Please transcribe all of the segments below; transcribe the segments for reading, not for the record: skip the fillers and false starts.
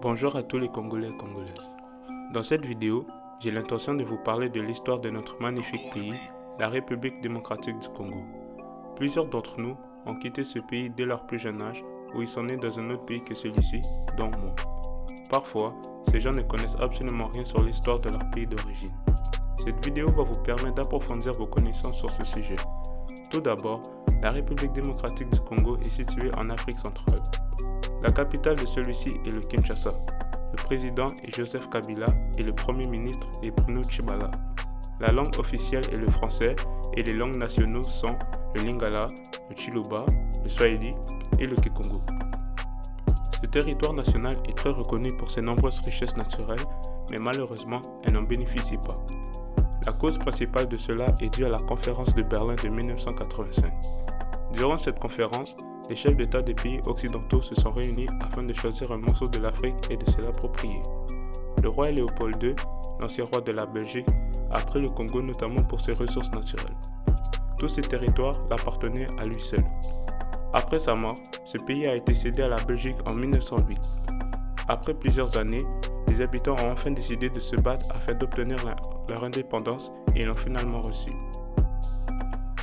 Bonjour à tous les Congolais et Congolaises. Dans cette vidéo, j'ai l'intention de vous parler de l'histoire de notre magnifique pays, la République démocratique du Congo. Plusieurs d'entre nous ont quitté ce pays dès leur plus jeune âge ou ils sont nés dans un autre pays que celui-ci, dont moi. Parfois, ces gens ne connaissent absolument rien sur l'histoire de leur pays d'origine. Cette vidéo va vous permettre d'approfondir vos connaissances sur ce sujet. Tout d'abord, la République démocratique du Congo est située en Afrique centrale. La capitale de celui-ci est le Kinshasa. Le président est Joseph Kabila et le premier ministre est Bruno Tshibala. La langue officielle est le français et les langues nationaux sont le Lingala, le Chiluba, le Swahili et le Kikongo. Ce territoire national est très reconnu pour ses nombreuses richesses naturelles, mais malheureusement, elle n'en bénéficie pas. La cause principale de cela est due à la conférence de Berlin de 1985. Durant cette conférence, les chefs d'État des pays occidentaux se sont réunis afin de choisir un morceau de l'Afrique et de se l'approprier. Le roi Léopold II, l'ancien roi de la Belgique, a pris le Congo notamment pour ses ressources naturelles. Tous ces territoires l'appartenaient à lui seul. Après sa mort, ce pays a été cédé à la Belgique en 1908. Après plusieurs années, les habitants ont enfin décidé de se battre afin d'obtenir leur indépendance et ils l'ont finalement reçu.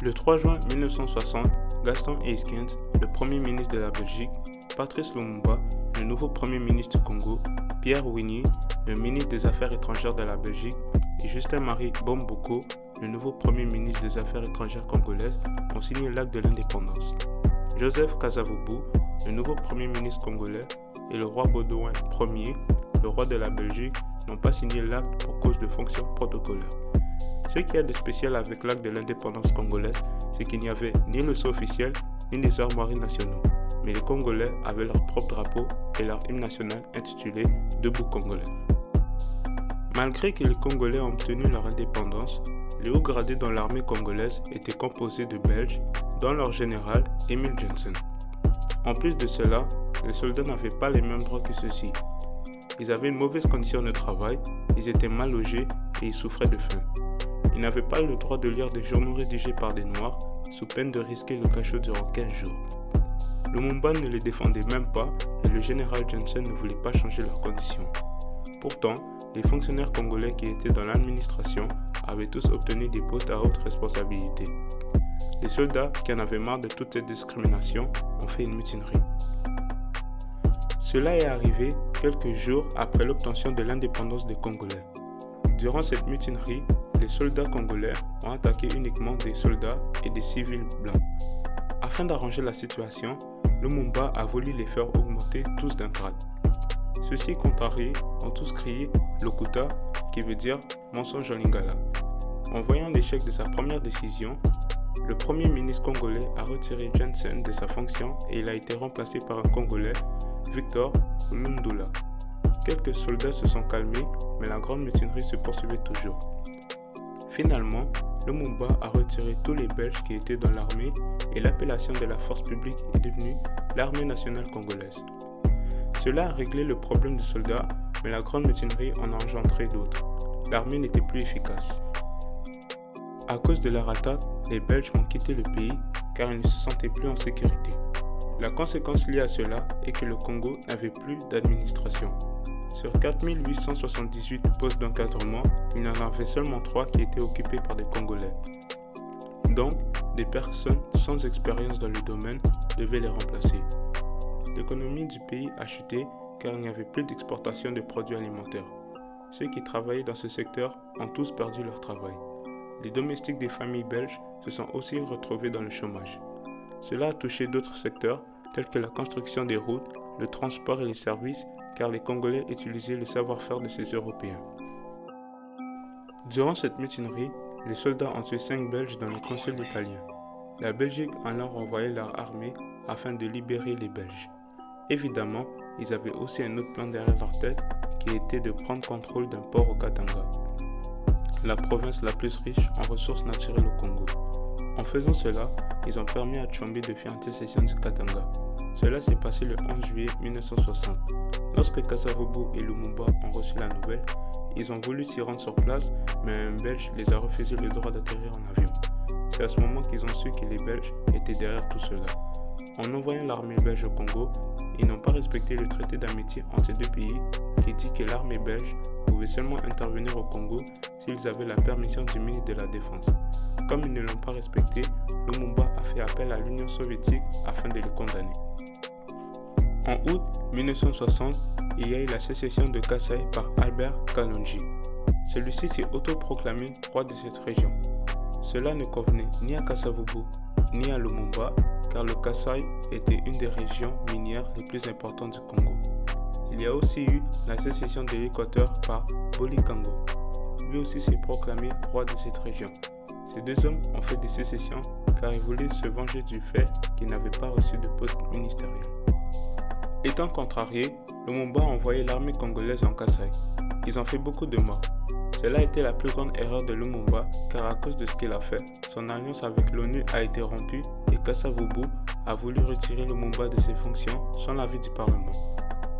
Le 3 juin 1960, Gaston Eyskens, le premier ministre de la Belgique, Patrice Lumumba, le nouveau premier ministre du Congo, Pierre Winnie, le ministre des Affaires étrangères de la Belgique, et Justin-Marie Bomboko, le nouveau premier ministre des Affaires étrangères congolaises, ont signé l'acte de l'indépendance. Joseph Kasavubu, le nouveau premier ministre congolais, et le roi Baudouin Ier, le roi de la Belgique, n'ont pas signé l'acte pour cause de fonctions protocolaires. Ce qu'il y a de spécial avec l'acte de l'indépendance congolaise, c'est qu'il n'y avait ni le sceau officiel, ni les armoiries nationaux, mais les Congolais avaient leur propre drapeau et leur hymne national intitulé « Debout Congolais ». Malgré que les Congolais ont obtenu leur indépendance, les hauts gradés dans l'armée congolaise étaient composés de Belges, dont leur général Emil Jensen. En plus de cela, les soldats n'avaient pas les mêmes droits que ceux-ci. Ils avaient une mauvaise condition de travail, ils étaient mal logés et ils souffraient de faim. Ils n'avaient pas le droit de lire des journaux rédigés par des Noirs, sous peine de risquer le cachot durant 15 jours. Lumumba ne les défendait même pas et le général Jensen ne voulait pas changer leurs conditions. Pourtant, les fonctionnaires congolais qui étaient dans l'administration avaient tous obtenu des postes à haute responsabilité. Les soldats, qui en avaient marre de toute cette discrimination, ont fait une mutinerie. Cela est arrivé quelques jours après l'obtention de l'indépendance des Congolais. Durant cette mutinerie, les soldats congolais ont attaqué uniquement des soldats et des civils blancs. Afin d'arranger la situation, Lumumba a voulu les faire augmenter tous d'un grade. Ceux-ci contrariés ont tous crié « Lokuta » qui veut dire « mensonge en lingala ». En voyant l'échec de sa première décision, le premier ministre congolais a retiré Jensen de sa fonction et il a été remplacé par un Congolais, Victor Lundula. Quelques soldats se sont calmés, mais la grande mutinerie se poursuivait toujours. Finalement, Lumumba a retiré tous les Belges qui étaient dans l'armée et l'appellation de la force publique est devenue l'Armée nationale congolaise. Cela a réglé le problème des soldats, mais la grande mutinerie en a engendré d'autres. L'armée n'était plus efficace. À cause de leur attaque, les Belges ont quitté le pays car ils ne se sentaient plus en sécurité. La conséquence liée à cela est que le Congo n'avait plus d'administration. Sur 4878 postes d'encadrement, il y en avait seulement 3 qui étaient occupés par des Congolais. Donc, des personnes sans expérience dans le domaine devaient les remplacer. L'économie du pays a chuté car il n'y avait plus d'exportation de produits alimentaires. Ceux qui travaillaient dans ce secteur ont tous perdu leur travail. Les domestiques des familles belges se sont aussi retrouvés dans le chômage. Cela a touché d'autres secteurs tels que la construction des routes, le transport et les services, car les Congolais utilisaient le savoir-faire de ces Européens. Durant cette mutinerie, les soldats ont tué 5 Belges dans le consul italien. La Belgique a alors envoyé leur armée afin de libérer les Belges. Évidemment, ils avaient aussi un autre plan derrière leur tête qui était de prendre contrôle d'un port au Katanga, la province la plus riche en ressources naturelles au Congo. En faisant cela, ils ont permis à Tshombe de faire anti-sécession du Katanga. Cela s'est passé le 11 juillet 1960. Lorsque Kasavubu et Lumumba ont reçu la nouvelle, ils ont voulu s'y rendre sur place, mais un Belge les a refusé le droit d'atterrir en avion. C'est à ce moment qu'ils ont su que les Belges étaient derrière tout cela. En envoyant l'armée belge au Congo, ils n'ont pas respecté le traité d'amitié entre ces deux pays qui dit que l'armée belge pouvait seulement intervenir au Congo s'ils avaient la permission du ministre de la Défense. Comme ils ne l'ont pas respecté, Lumumba a fait appel à l'Union soviétique afin de les condamner. En août 1960, il y a eu la sécession de Kasaï par Albert Kalonji. Celui-ci s'est autoproclamé roi de cette région. Cela ne convenait ni à Kasavubu ni à Lumumba, car le Kasaï était une des régions minières les plus importantes du Congo. Il y a aussi eu la sécession de l'Équateur par Bolikango. Lui aussi s'est proclamé roi de cette région. Ces deux hommes ont fait des sécessions car ils voulaient se venger du fait qu'ils n'avaient pas reçu de poste ministériel. Étant contrariés, Lumumba a envoyé l'armée congolaise en Kasaï. Ils ont fait beaucoup de morts. Cela a été la plus grande erreur de Lumumba car à cause de ce qu'il a fait, son alliance avec l'ONU a été rompue et Kasavubu a voulu retirer Lumumba de ses fonctions sans l'avis du Parlement.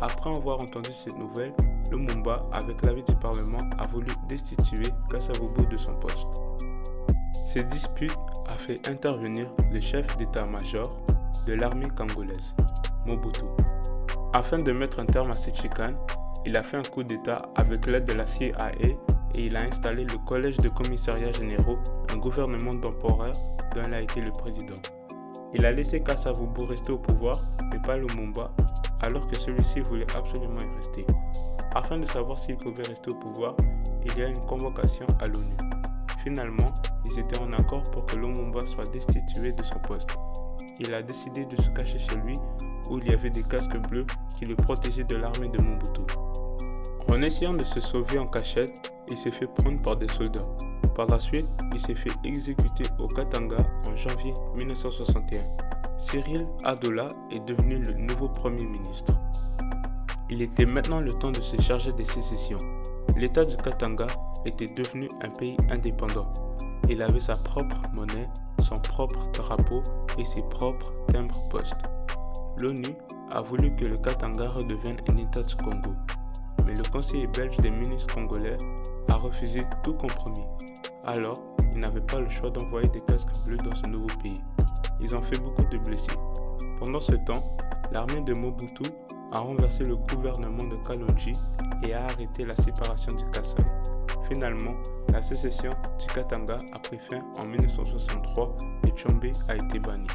Après avoir entendu cette nouvelle, Lumumba, avec l'avis du Parlement, a voulu destituer Kasavubu de son poste. Cette dispute a fait intervenir le chef d'état-major de l'armée congolaise, Mobutu. Afin de mettre un terme à cette chicane, il a fait un coup d'État avec l'aide de la CIA et il a installé le collège de commissariats généraux, un gouvernement temporaire dont il a été le président. Il a laissé Kasavubu rester au pouvoir, mais pas Lumumba, alors que celui-ci voulait absolument y rester. Afin de savoir s'il pouvait rester au pouvoir, il y a eu une convocation à l'ONU. Finalement, ils étaient en accord pour que Lumumba soit destitué de son poste. Il a décidé de se cacher chez lui, où il y avait des casques bleus qui le protégeaient de l'armée de Mobutu. En essayant de se sauver en cachette, il s'est fait prendre par des soldats. Par la suite, il s'est fait exécuter au Katanga en janvier 1961. Cyril Adoula est devenu le nouveau Premier ministre. Il était maintenant le temps de se charger des sécessions. L'État du Katanga était devenu un pays indépendant. Il avait sa propre monnaie, son propre drapeau et ses propres timbres-poste. L'ONU a voulu que le Katanga redevienne un État du Congo, mais le conseiller belge des ministres congolais a refusé tout compromis. Alors, ils n'avaient pas le choix d'envoyer des casques bleus dans ce nouveau pays. Ils ont fait beaucoup de blessés. Pendant ce temps, l'armée de Mobutu a renversé le gouvernement de Kalonji et a arrêté la séparation du Kasaï. Finalement, la sécession du Katanga a pris fin en 1963 et Tshombe a été banni.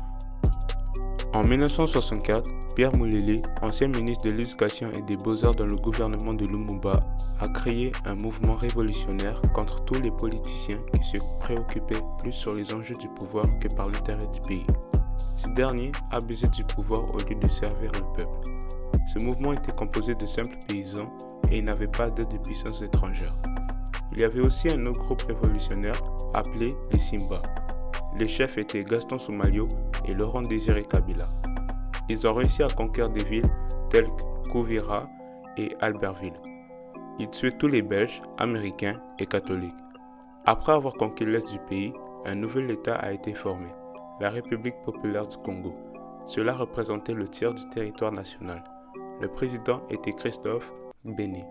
En 1964, Pierre Moulele, ancien ministre de l'Éducation et des Beaux-Arts dans le gouvernement de Lumumba, a créé un mouvement révolutionnaire contre tous les politiciens qui se préoccupaient plus sur les enjeux du pouvoir que par l'intérêt du pays. Ces derniers abusaient du pouvoir au lieu de servir le peuple. Ce mouvement était composé de simples paysans et il n'avait pas d'aide de puissances étrangères. Il y avait aussi un autre groupe révolutionnaire appelé les Simba. Les chefs étaient Gaston Soumalio et Laurent Désiré Kabila. Ils ont réussi à conquérir des villes telles que Kouvira et Albertville. Ils tuaient tous les Belges, Américains et catholiques. Après avoir conquis l'Est du pays, un nouvel État a été formé, la République populaire du Congo. Cela représentait le tiers du territoire national. Le président était Christophe Gbeni.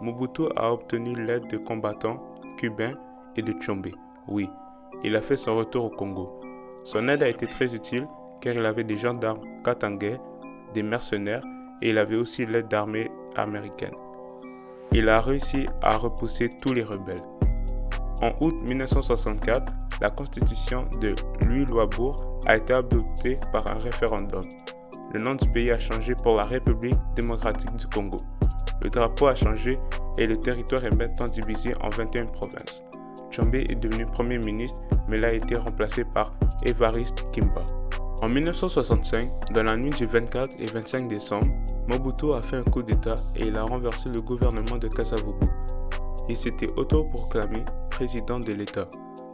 Mobutu a obtenu l'aide de combattants cubains et de Tshombe. Oui, il a fait son retour au Congo. Son aide a été très utile car il avait des gendarmes katangais, des mercenaires et il avait aussi l'aide d'armées américaines. Il a réussi à repousser tous les rebelles. En août 1964, la constitution de Louis Louisbourg a été adoptée par un référendum. Le nom du pays a changé pour la République démocratique du Congo. Le drapeau a changé et le territoire est maintenant divisé en 21 provinces. Tshombe est devenu Premier ministre, mais il a été remplacé par Évariste Kimba. En 1965, dans la nuit du 24 et 25 décembre, Mobutu a fait un coup d'État et il a renversé le gouvernement de Kasavubu. Il s'était autoproclamé président de l'État.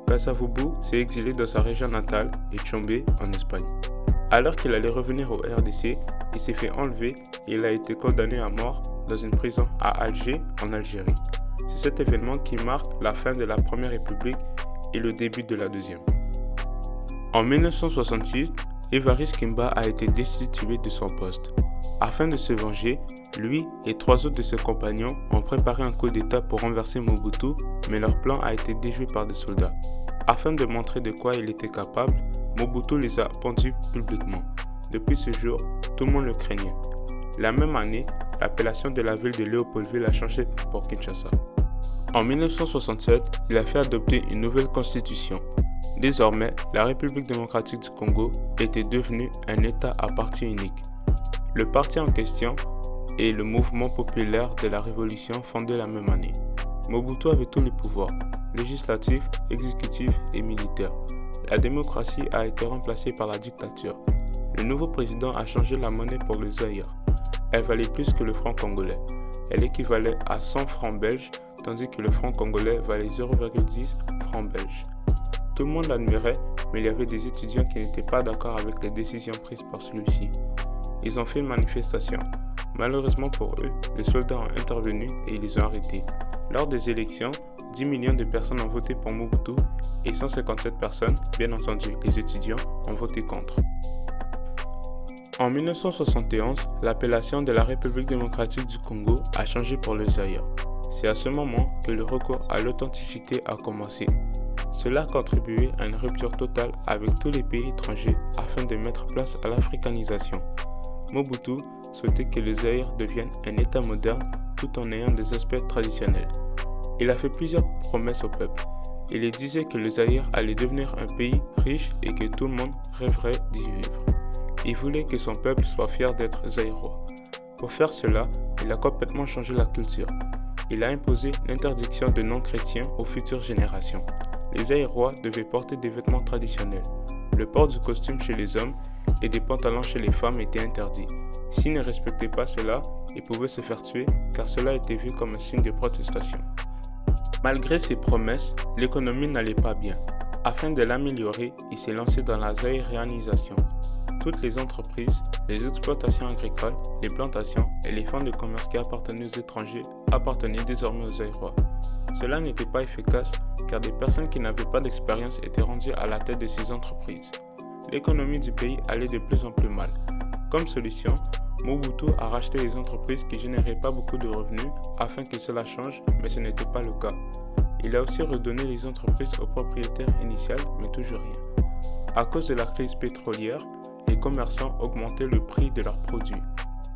Kasavubu s'est exilé dans sa région natale et Tshombe en Espagne. Alors qu'il allait revenir au RDC, il s'est fait enlever et il a été condamné à mort dans une prison à Alger, en Algérie. C'est cet événement qui marque la fin de la Première République et le début de la Deuxième. En 1966, Évariste Kimba a été destitué de son poste. Afin de se venger, lui et 3 autres de ses compagnons ont préparé un coup d'État pour renverser Mobutu, mais leur plan a été déjoué par des soldats. Afin de montrer de quoi il était capable, Mobutu les a pendus publiquement. depuis ce jour, tout le monde le craignait. La même année, l'appellation de la ville de Léopoldville a changé pour Kinshasa. En 1967, il a fait adopter une nouvelle constitution. Désormais, la République démocratique du Congo était devenue un État à parti unique. Le parti en question est le Mouvement populaire de la Révolution fondé la même année. Mobutu avait tous les pouvoirs, législatifs, exécutifs et militaires. La démocratie a été remplacée par la dictature. Le nouveau président a changé la monnaie pour le Zaïre. Elle valait plus que le franc congolais. Elle équivalait à 100 francs belges, tandis que le franc congolais valait 0,10 francs belges. Tout le monde l'admirait, mais il y avait des étudiants qui n'étaient pas d'accord avec les décisions prises par celui-ci. Ils ont fait une manifestation. Malheureusement pour eux, les soldats ont intervenu et ils les ont arrêtés. Lors des élections, 10 millions de personnes ont voté pour Mobutu et 157 personnes, bien entendu les étudiants, ont voté contre. En 1971, l'appellation de la République démocratique du Congo a changé pour le Zaïre. C'est à ce moment que le recours à l'authenticité a commencé. Cela a contribué à une rupture totale avec tous les pays étrangers afin de mettre place à l'africanisation. Mobutu souhaitait que le Zaïre devienne un État moderne tout en ayant des aspects traditionnels. Il a fait plusieurs promesses au peuple. Il disait que le Zaïre allait devenir un pays riche et que tout le monde rêverait d'y vivre. Il voulait que son peuple soit fier d'être zaïrois. Pour faire cela, il a complètement changé la culture. Il a imposé l'interdiction de non-chrétiens aux futures générations. Les Zaïrois devaient porter des vêtements traditionnels. Le port du costume chez les hommes et des pantalons chez les femmes était interdit. S'ils ne respectaient pas cela, ils pouvaient se faire tuer car cela était vu comme un signe de protestation. Malgré ces promesses, l'économie n'allait pas bien. Afin de l'améliorer, il s'est lancé dans la zaïrianisation. Toutes les entreprises, les exploitations agricoles, les plantations et les fonds de commerce qui appartenaient aux étrangers appartenaient désormais aux Zaïrois. Cela n'était pas efficace car des personnes qui n'avaient pas d'expérience étaient rendues à la tête de ces entreprises. L'économie du pays allait de plus en plus mal. Comme solution, Mobutu a racheté les entreprises qui généraient pas beaucoup de revenus afin que cela change, mais ce n'était pas le cas. Il a aussi redonné les entreprises aux propriétaires initiaux, mais toujours rien. À cause de la crise pétrolière, les commerçants augmentaient le prix de leurs produits.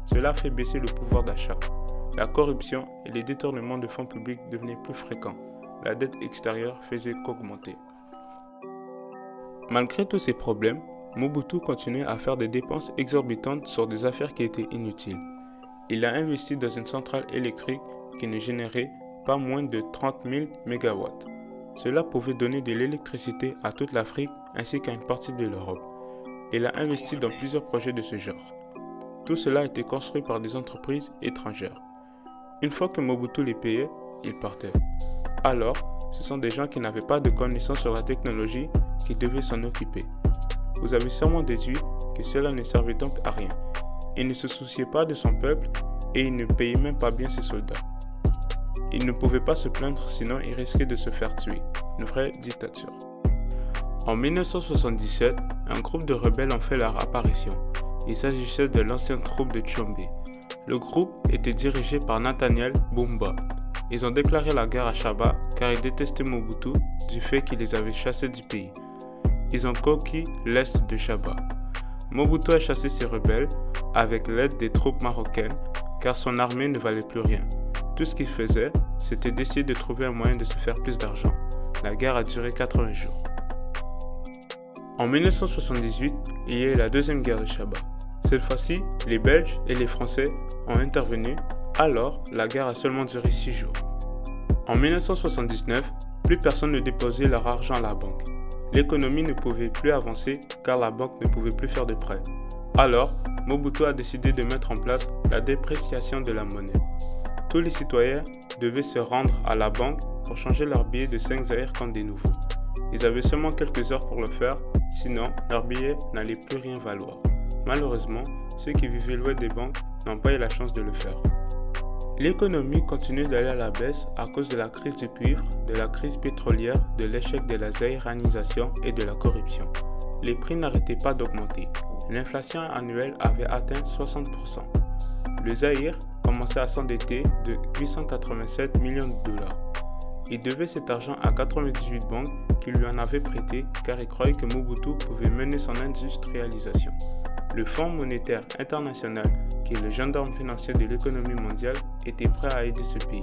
Cela a fait baisser le pouvoir d'achat. La corruption et les détournements de fonds publics devenaient plus fréquents. La dette extérieure faisait qu'augmenter. Malgré tous ces problèmes, Mobutu continuait à faire des dépenses exorbitantes sur des affaires qui étaient inutiles. Il a investi dans une centrale électrique qui ne générait pas moins de 30 000 MW. Cela pouvait donner de l'électricité à toute l'Afrique ainsi qu'à une partie de l'Europe. Il a investi dans plusieurs projets de ce genre. Tout cela a été construit par des entreprises étrangères. Une fois que Mobutu les payait, ils partaient. Alors, ce sont des gens qui n'avaient pas de connaissances sur la technologie qui devaient s'en occuper. Vous avez sûrement déduit que cela ne servait donc à rien. Il ne se souciait pas de son peuple et il ne payait même pas bien ses soldats. Il ne pouvait pas se plaindre sinon il risquait de se faire tuer. Une vraie dictature. En 1977, un groupe de rebelles ont fait leur apparition. Il s'agissait de l'ancienne troupe de Tchombe. Le groupe était dirigé par Nathaniel Bumba. Ils ont déclaré la guerre à Chaba car ils détestaient Mobutu du fait qu'il les avait chassés du pays. Ils ont conquis l'est de Chaba. Mobutu a chassé ces rebelles avec l'aide des troupes marocaines car son armée ne valait plus rien. Tout ce qu'il faisait, c'était d'essayer de trouver un moyen de se faire plus d'argent. La guerre a duré 80 jours. En 1978, il y a eu la deuxième guerre de Chaba. Cette fois-ci, les Belges et les Français ont intervenu, alors la guerre a seulement duré 6 jours. En 1979, plus personne ne déposait leur argent à la banque. L'économie ne pouvait plus avancer car la banque ne pouvait plus faire de prêts. Alors, Mobutu a décidé de mettre en place la dépréciation de la monnaie. Tous les citoyens devaient se rendre à la banque pour changer leurs billets de 5 zaïres contre des nouveaux. Ils avaient seulement quelques heures pour le faire, sinon leurs billets n'allaient plus rien valoir. Malheureusement, ceux qui vivaient loin des banques n'ont pas eu la chance de le faire. L'économie continue d'aller à la baisse à cause de la crise du cuivre, de la crise pétrolière, de l'échec de la zaïranisation et de la corruption. Les prix n'arrêtaient pas d'augmenter. L'inflation annuelle avait atteint 60%. Le Zaïre commençait à s'endetter de 887 millions de dollars. Il devait cet argent à 98 banques qui lui en avaient prêté car il croyait que Mobutu pouvait mener son industrialisation. le Fonds monétaire international, qui est le gendarme financier de l'économie mondiale, était prêt à aider ce pays.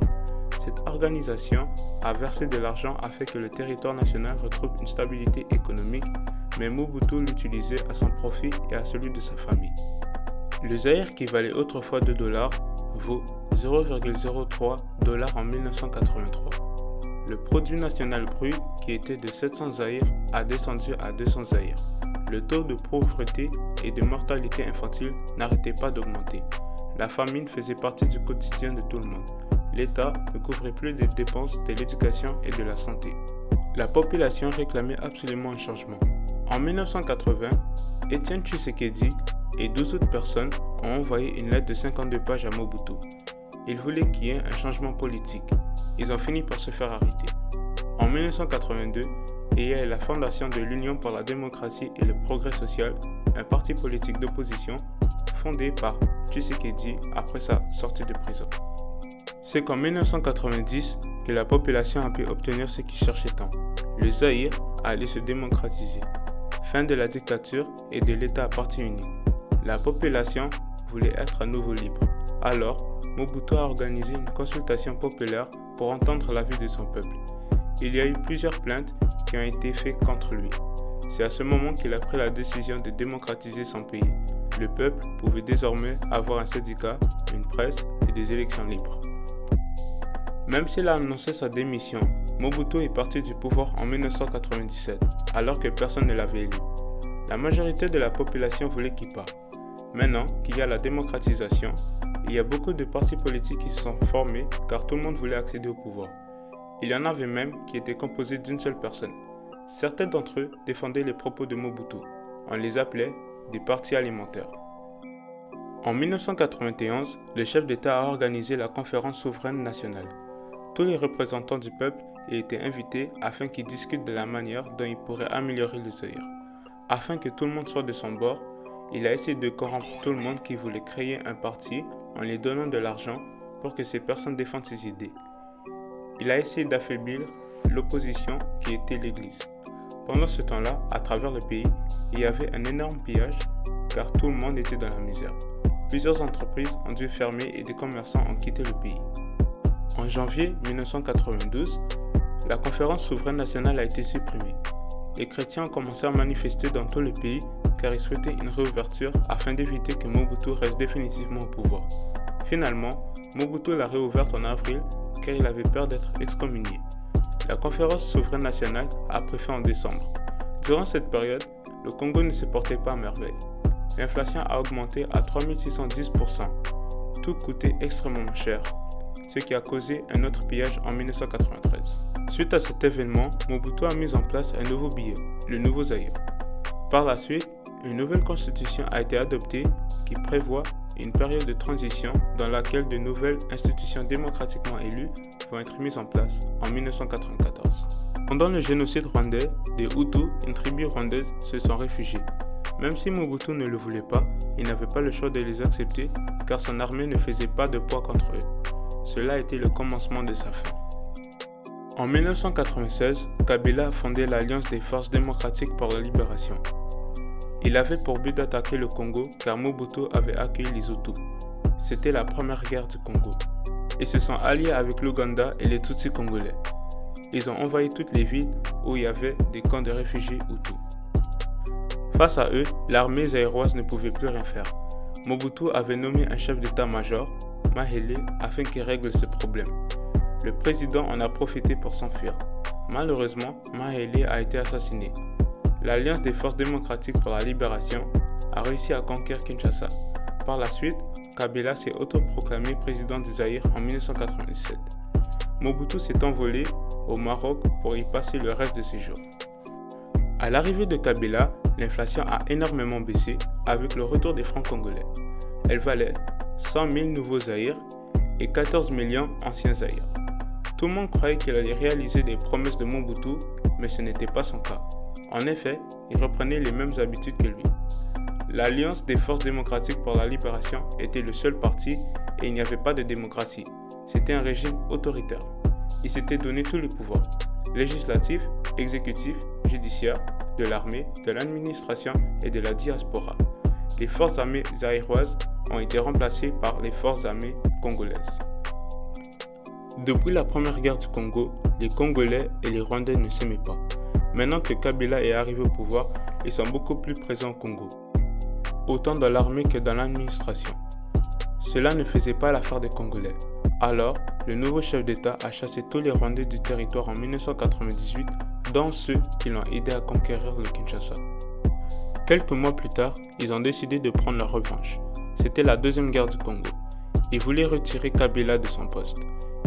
Cette organisation a versé de l'argent afin que le territoire national retrouve une stabilité économique, mais Mobutu l'utilisait à son profit et à celui de sa famille. Le Zaïre, qui valait autrefois 2 $, vaut 0,03 $ en 1983. Le produit national brut, qui était de 700 zaïres, a descendu à 200 zaïres. Le taux de pauvreté et de mortalité infantile n'arrêtait pas d'augmenter. La famine faisait partie du quotidien de tout le monde. L'État ne couvrait plus les dépenses de l'éducation et de la santé. La population réclamait absolument un changement. En 1980, Étienne Tshisekedi et 12 autres personnes ont envoyé une lettre de 52 pages à Mobutu. Ils voulaient qu'il y ait un changement politique. Ils ont fini par se faire arrêter. En 1982, il y a eu la fondation de l'Union pour la démocratie et le progrès social, un parti politique d'opposition fondé par Tshisekedi après sa sortie de prison. C'est qu'en 1990 que la population a pu obtenir ce qu'il cherchait tant. Le Zaïre allait se démocratiser. Fin de la dictature et de l'État à parti unique. La population voulait être à nouveau libre. Alors, Mobutu a organisé une consultation populaire pour entendre l'avis de son peuple. Il y a eu plusieurs plaintes qui ont été faites contre lui. C'est à ce moment qu'il a pris la décision de démocratiser son pays. Le peuple pouvait désormais avoir un syndicat, une presse et des élections libres. Même s'il a annoncé sa démission, Mobutu est parti du pouvoir en 1997, alors que personne ne l'avait élu. La majorité de la population voulait qu'il parte. Maintenant qu'il y a la démocratisation, il y a beaucoup de partis politiques qui se sont formés car tout le monde voulait accéder au pouvoir. Il y en avait même qui étaient composés d'une seule personne. Certains d'entre eux défendaient les propos de Mobutu. On les appelait des partis alimentaires. En 1991, le chef d'État a organisé la conférence souveraine nationale. Tous les représentants du peuple y étaient invités afin qu'ils discutent de la manière dont ils pourraient améliorer le Zaïre. Afin que tout le monde soit de son bord, il a essayé de corrompre tout le monde qui voulait créer un parti en lui donnant de l'argent pour que ces personnes défendent ses idées. Il a essayé d'affaiblir l'opposition qui était l'Église. Pendant ce temps-là, à travers le pays, il y avait un énorme pillage car tout le monde était dans la misère. Plusieurs entreprises ont dû fermer et des commerçants ont quitté le pays. En janvier 1992, la conférence souveraine nationale a été supprimée. Les chrétiens ont commencé à manifester dans tout le pays car ils souhaitaient une réouverture afin d'éviter que Mobutu reste définitivement au pouvoir. Finalement, Mobutu l'a réouverte en avril car il avait peur d'être excommunié. La conférence souveraine nationale a pris fin en décembre. Durant cette période, le Congo ne se portait pas à merveille. L'inflation a augmenté à 3610%. Tout coûtait extrêmement cher, ce qui a causé un autre pillage en 1993. Suite à cet événement, Mobutu a mis en place un nouveau billet, le nouveau Zaïre. Par la suite, une nouvelle constitution a été adoptée qui prévoit une période de transition dans laquelle de nouvelles institutions démocratiquement élues vont être mises en place en 1994. Pendant le génocide rwandais, des Hutus, une tribu rwandaise, se sont réfugiés. Même si Mobutu ne le voulait pas, il n'avait pas le choix de les accepter car son armée ne faisait pas de poids contre eux. Cela a été le commencement de sa fin. En 1996, Kabila a fondé l'Alliance des forces démocratiques pour la libération. Il avait pour but d'attaquer le Congo car Mobutu avait accueilli les Hutus. C'était la première guerre du Congo. Ils se sont alliés avec l'Ouganda et les Tutsis congolais. Ils ont envahi toutes les villes où il y avait des camps de réfugiés Hutus. Face à eux, l'armée zaïroise ne pouvait plus rien faire. Mobutu avait nommé un chef d'état-major, Mahele, afin qu'il règle ce problème. Le président en a profité pour s'enfuir. Malheureusement, Mahele a été assassiné. L'Alliance des forces démocratiques pour la libération a réussi à conquérir Kinshasa. Par la suite, Kabila s'est autoproclamé président du Zaïre en 1997. Mobutu s'est envolé au Maroc pour y passer le reste de ses jours. À l'arrivée de Kabila, l'inflation a énormément baissé avec le retour des francs congolais. Elle valait 100 000 nouveaux Zaïres et 14 millions anciens Zaïres. Tout le monde croyait qu'il allait réaliser les promesses de Mobutu, mais ce n'était pas son cas. En effet, il reprenait les mêmes habitudes que lui. L'Alliance des forces démocratiques pour la libération était le seul parti et il n'y avait pas de démocratie. C'était un régime autoritaire. Il s'était donné tous les pouvoirs, législatifs, exécutifs, judiciaires, de l'armée, de l'administration et de la diaspora. les forces armées zaïroises ont été remplacées par les forces armées congolaises. Depuis la première guerre du Congo, les Congolais et les Rwandais ne s'aimaient pas. Maintenant que Kabila est arrivé au pouvoir, ils sont beaucoup plus présents au Congo, autant dans l'armée que dans l'administration. Cela ne faisait pas l'affaire des Congolais. Alors, le nouveau chef d'État a chassé tous les Rwandais du territoire en 1998, dont ceux qui l'ont aidé à conquérir le Kinshasa. Quelques mois plus tard, ils ont décidé de prendre leur revanche. C'était la deuxième guerre du Congo. Ils voulaient retirer Kabila de son poste.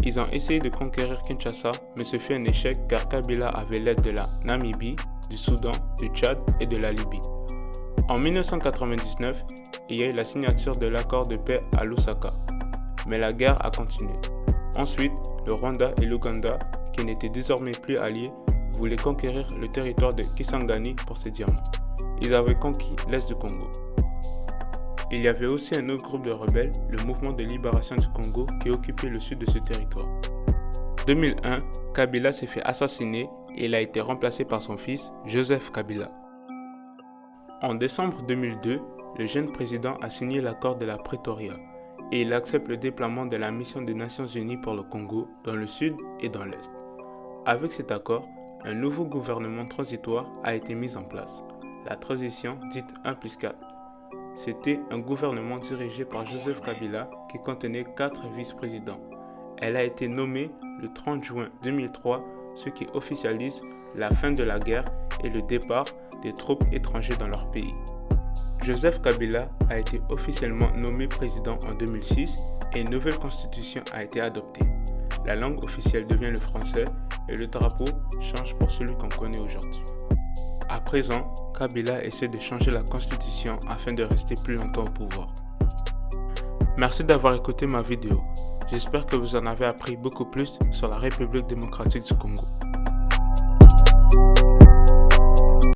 Ils ont essayé de conquérir Kinshasa, mais ce fut un échec car Kabila avait l'aide de la Namibie, du Soudan, du Tchad et de la Libye. En 1999, il y a eu la signature de l'accord de paix à Lusaka, mais la guerre a continué. Ensuite, le Rwanda et l'Ouganda, qui n'étaient désormais plus alliés, voulaient conquérir le territoire de Kisangani pour ses diamants. Ils avaient conquis l'est du Congo. Il y avait aussi un autre groupe de rebelles, le Mouvement de libération du Congo, qui occupait le sud de ce territoire. En 2001, Kabila s'est fait assassiner et il a été remplacé par son fils, Joseph Kabila. En décembre 2002, le jeune président a signé l'accord de la Pretoria et il accepte le déploiement de la mission des Nations Unies pour le Congo dans le sud et dans l'est. Avec cet accord, un nouveau gouvernement transitoire a été mis en place, la transition dite 1+4. C'était un gouvernement dirigé par Joseph Kabila qui contenait 4 vice-présidents. Elle a été nommée le 30 juin 2003, ce qui officialise la fin de la guerre et le départ des troupes étrangères dans leur pays. Joseph Kabila a été officiellement nommé président en 2006 et une nouvelle constitution a été adoptée. La langue officielle devient le français et le drapeau change pour celui qu'on connaît aujourd'hui. À présent, Kabila essaie de changer la constitution afin de rester plus longtemps au pouvoir. Merci d'avoir écouté ma vidéo. J'espère que vous en avez appris beaucoup plus sur la République démocratique du Congo.